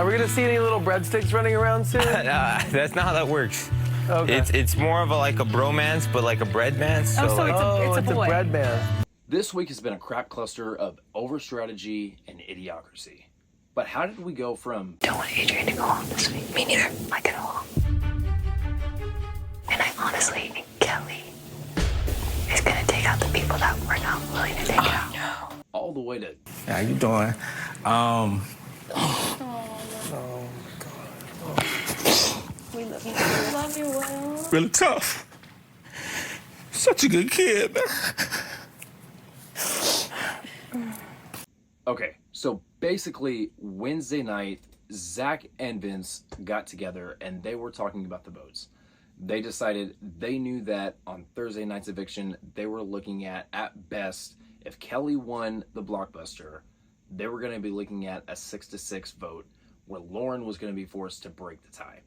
Are we gonna see any little breadsticks running around soon? That's not how that works. Okay. It's more of like a bromance, but like a breadmance. So it's a boy. bread man. This week has been a crap cluster of over-strategy and idiocracy. But how did we go from... Don't want Adrian to go home this week. Me neither. I can go home. And I honestly think Kelley is going to take out the people that we're not willing to take out. No. All the way to... How you doing? We love you. We love you, Will. Really tough. Such a good kid, man. Okay, so basically Wednesday night, Zach and Vince got together and they were talking about the votes. They decided they knew that on Thursday night's eviction, they were looking at best, if Kelley won the blockbuster, they were going to be looking at a 6-6 vote where Lauren was going to be forced to break the tie.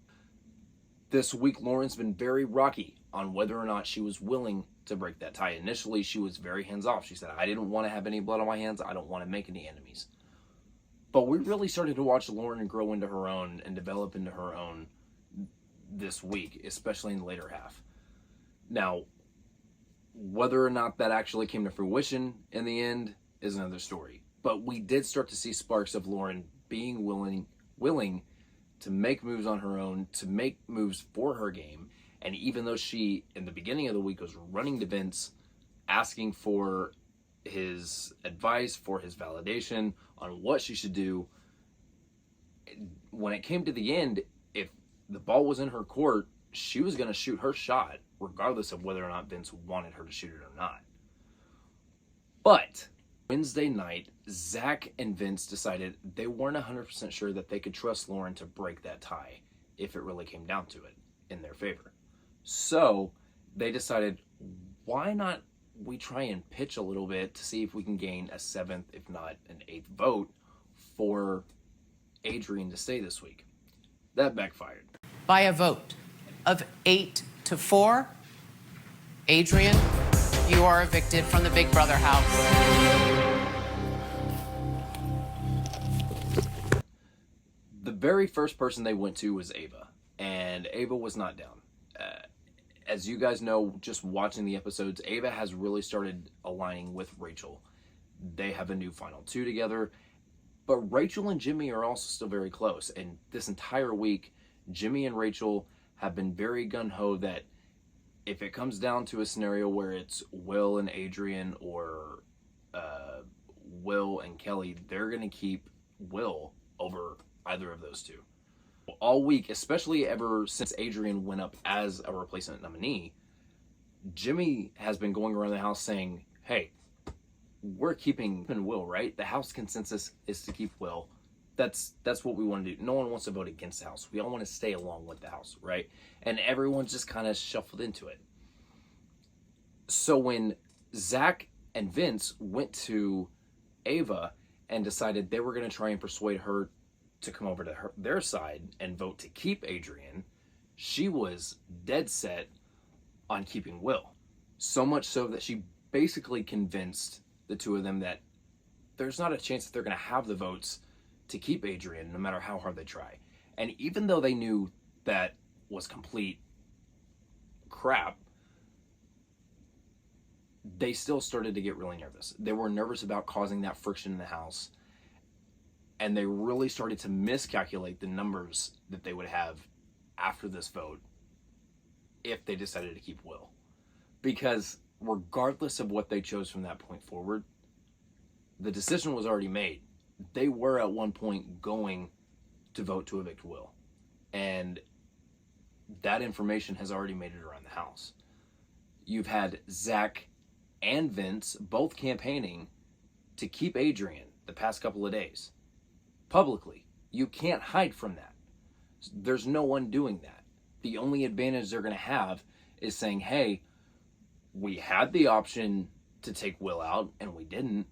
This week, Lauren's been very rocky on whether or not she was willing to break that tie. Initially, she was very hands-off. She said, I didn't want to have any blood on my hands. I don't want to make any enemies. But we really started to watch Lauren grow into her own and develop into her own this week, especially in the later half. Now, whether or not that actually came to fruition in the end is another story. But we did start to see sparks of Lauren being willing to make moves on her own, to make moves for her game. And even though she, in the beginning of the week, was running to Vince, asking for his advice, for his validation on what she should do, when it came to the end, if the ball was in her court, she was going to shoot her shot, regardless of whether or not Vince wanted her to shoot it or not. But Wednesday night, Zach and Vince decided they weren't 100% sure that they could trust Lauren to break that tie if it really came down to it in their favor. So they decided, why not we try and pitch a little bit to see if we can gain a 7th, if not an 8th vote for Adrian to stay this week. That backfired. By a vote of 8-4, Adrian, you are evicted from the Big Brother house. The very first person they went to was Ava, and Ava was not down. As you guys know, just watching the episodes, Ava has really started aligning with Rachel. They have a new final 2 together, but Rachel and Jimmy are also still very close. And this entire week, Jimmy and Rachel have been very gung-ho that if it comes down to a scenario where it's Will and Adrian or Will and Kelley, they're going to keep Will over either of those two. All week, especially ever since Adrian went up as a replacement nominee, Jimmy has been going around the house saying, hey, we're keeping Will, right? The house consensus is to keep Will. That's what we want to do. No one wants to vote against the house. We all want to stay along with the house, right? And everyone's just kind of shuffled into it. So when Zach and Vince went to Ava and decided they were going to try and persuade her to come over to their side and vote to keep Adrian, she was dead set on keeping Will. So much so that she basically convinced the two of them that there's not a chance that they're going to have the votes to keep Adrian no matter how hard they try. And even though they knew that was complete crap, they still started to get really nervous. They were nervous about causing that friction in the house. And they really started to miscalculate the numbers that they would have after this vote if they decided to keep Will. Because regardless of what they chose from that point forward, the decision was already made. They were at one point going to vote to evict Will. And that information has already made it around the house. You've had Zach and Vince both campaigning to keep Adrian the past couple of days. Publicly. You can't hide from that. There's no one doing that. The only advantage they're going to have is saying, hey, we had the option to take Will out and we didn't,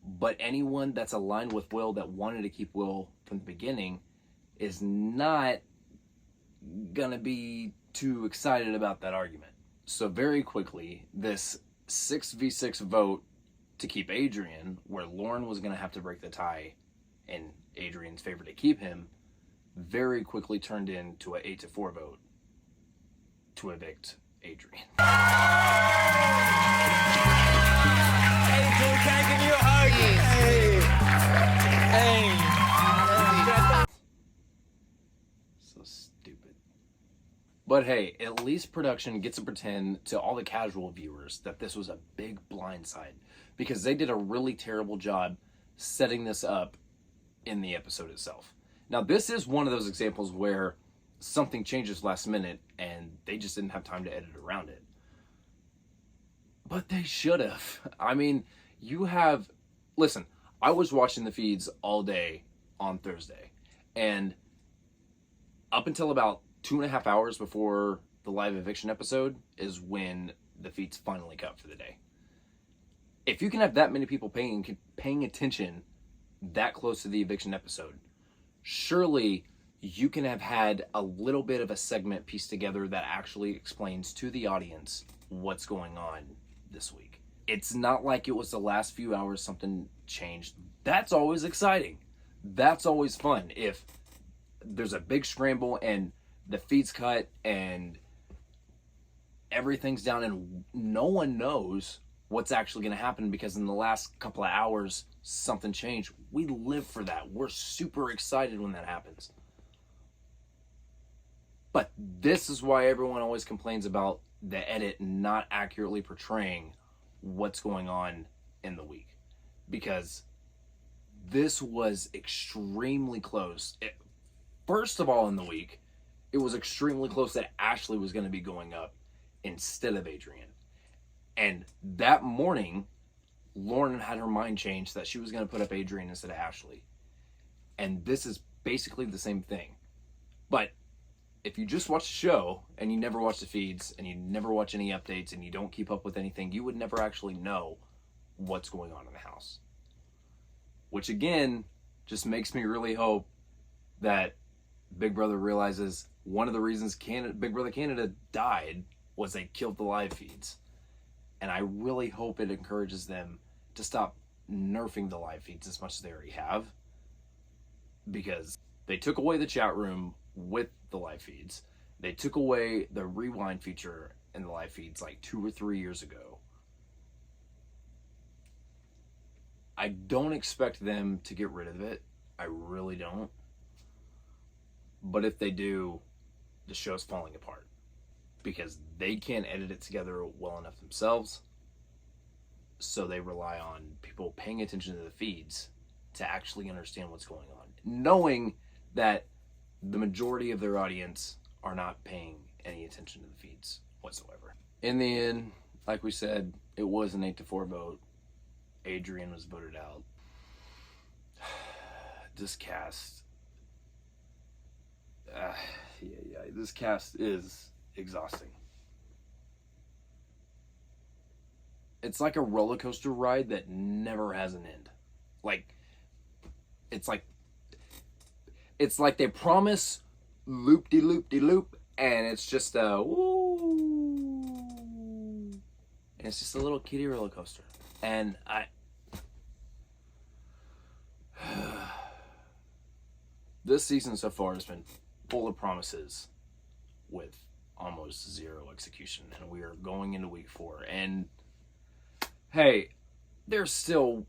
but anyone that's aligned with Will that wanted to keep Will from the beginning is not going to be too excited about that argument. So very quickly, this 6v6 vote to keep Adrian, where Lauren was going to have to break the tie in Adrian's favor to keep him, very quickly turned into an 8-4 vote to evict Adrian. Hey, can I give you a hug? Hey. So stupid. But hey, at least production gets to pretend to all the casual viewers that this was a big blindside, because they did a really terrible job setting this up in the episode itself. Now, this is one of those examples where something changes last minute and they just didn't have time to edit around it. But they should have. I mean, listen, I was watching the feeds all day on Thursday, and up until about 2.5 hours before the live eviction episode is when the feeds finally cut for the day. If you can have that many people paying attention that close to the eviction episode, surely you can have had a little bit of a segment pieced together that actually explains to the audience what's going on this week. It's not like it was the last few hours something changed. That's always exciting. That's always fun. If there's a big scramble and the feed's cut and everything's down and no one knows what's actually going to happen because in the last couple of hours something changed. We live for that. We're super excited when that happens. But this is why everyone always complains about the edit not accurately portraying what's going on in the week. Because this was extremely close. First of all, in the week, it was extremely close that Ashley was going to be going up instead of Adrian. And that morning, Lauren had her mind changed that she was going to put up Adrian instead of Ashley. And this is basically the same thing. But if you just watch the show and you never watch the feeds and you never watch any updates and you don't keep up with anything, you would never actually know what's going on in the house. Which again, just makes me really hope that Big Brother realizes one of the reasons Big Brother Canada died was they killed the live feeds. And I really hope it encourages them to stop nerfing the live feeds as much as they already have. Because they took away the chat room with the live feeds. They took away the rewind feature in the live feeds like 2 or 3 years ago. I don't expect them to get rid of it. I really don't. But if they do, the show's falling apart. Because they can't edit it together well enough themselves. So they rely on people paying attention to the feeds to actually understand what's going on. Knowing that the majority of their audience are not paying any attention to the feeds whatsoever. In the end, like we said, it was an 8-4 vote. Adrian was voted out. This cast... this cast is exhausting. It's like a roller coaster ride that never has an end. It's like they promise loop-de-loop-de-loop, and it's just a woo. And it's just a little kiddie roller coaster. And this season so far has been full of promises with almost zero execution, and we are going into week 4. And hey, there's still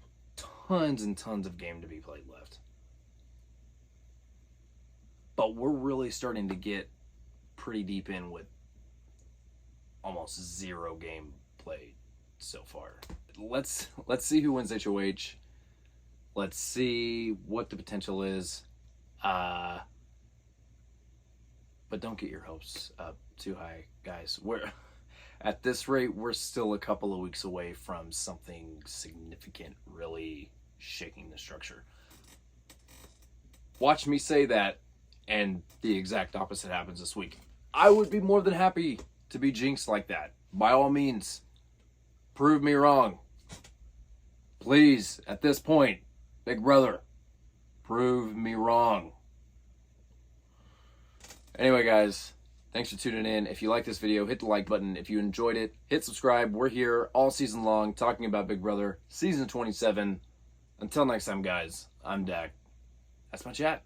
tons and tons of game to be played left. But we're really starting to get pretty deep in with almost zero game played so far. Let's see who wins HOH. Let's see what the potential is. But don't get your hopes up too high, guys. At this rate, we're still a couple of weeks away from something significant really shaking the structure. Watch me say that, and the exact opposite happens this week. I would be more than happy to be jinxed like that. By all means, prove me wrong. Please, at this point, Big Brother, prove me wrong. Anyway, guys, thanks for tuning in. If you like this video, hit the like button. If you enjoyed it, hit subscribe. We're here all season long talking about Big Brother, season 27. Until next time, guys, I'm Dak. That's my chat.